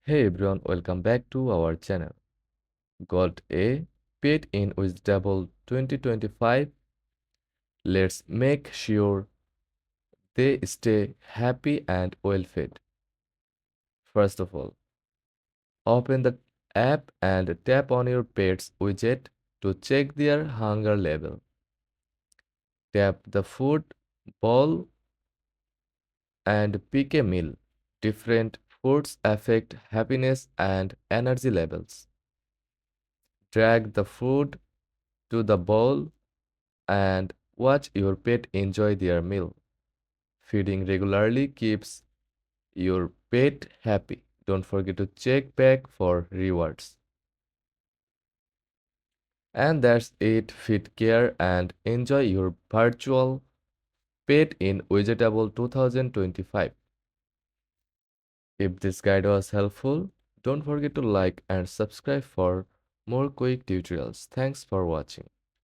Hey everyone, welcome back to our channel. Got a pet in Widgetable 2025. Let's make sure they stay happy and well fed. First of all, open the app and tap on your pet's widget to check their hunger level. Tap the food bowl and pick a meal. Different foods affect happiness and energy levels. Drag the food to the bowl and watch your pet enjoy their meal. Feeding regularly keeps your pet happy. Don't forget to check back for rewards. And that's it. Feed care and enjoy your virtual pet in Widgetable 2025. If this guide was helpful, don't forget to like and subscribe for more quick tutorials. Thanks for watching.